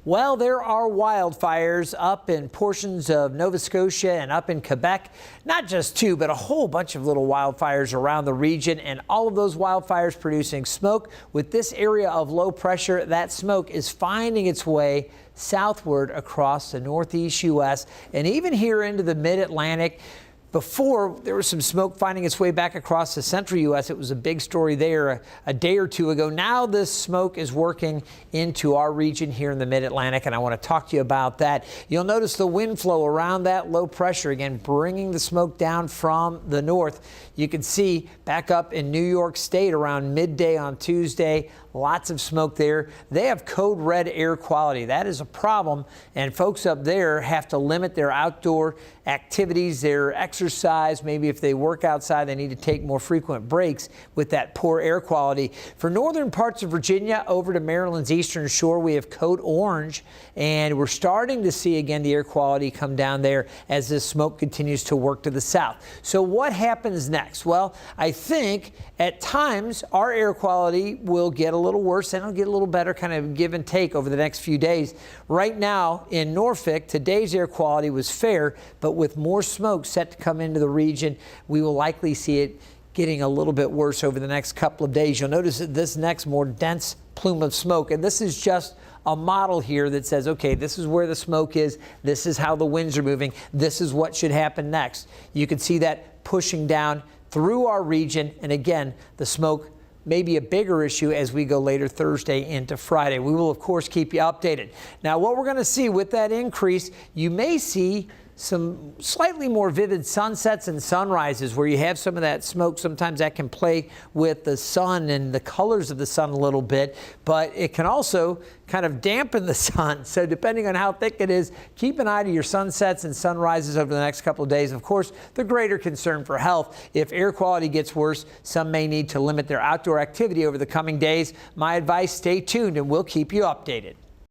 Well, there are wildfires up in portions of Nova Scotia and up in Quebec. Not just two, but a whole bunch of little wildfires around the region, and all of those wildfires producing smoke. With this area of low pressure, that smoke is finding its way southward across the northeast U.S. and even here into the mid-Atlantic. Before, there was some smoke finding its way back across the central U.S. It was a big story there a day or two ago. Now this smoke is working into our region here in the mid-Atlantic, and I want to talk to you about that. You'll notice the wind flow around that low pressure, again, bringing the smoke down from the north. You can see back up in New York State around midday on Tuesday, lots of smoke there. They have code red air quality. That is a problem, and folks up there have to limit their outdoor activities, their exercise. Maybe if they work outside, they need to take more frequent breaks with that poor air quality. For northern parts of Virginia over to Maryland's eastern shore, we have code orange, and we're starting to see again the air quality come down there as this smoke continues to work to the south. So what happens next? Well, I think at times our air quality will get a little worse and it'll get a little better, kind of give and take over the next few days. Right now in Norfolk, today's air quality was fair, but with more smoke set to come into the region, we will likely see it getting a little bit worse over the next couple of days. You'll notice that this next more dense plume of smoke, and this is just a model here that says, okay, this is where the smoke is, this is how the winds are moving, this is what should happen next. You can see that pushing down through our region, and again, the smoke may be a bigger issue as we go later Thursday into Friday. We will, of course, keep you updated. Now, what we're going to see with that increase, you may see some slightly more vivid sunsets and sunrises where you have some of that smoke. Sometimes that can play with the sun and the colors of the sun a little bit, but it can also kind of dampen the sun. So depending on how thick it is, keep an eye to your sunsets and sunrises over the next couple of days. Of course, the greater concern for health. If air quality gets worse, some may need to limit their outdoor activity over the coming days. My advice, stay tuned and we'll keep you updated.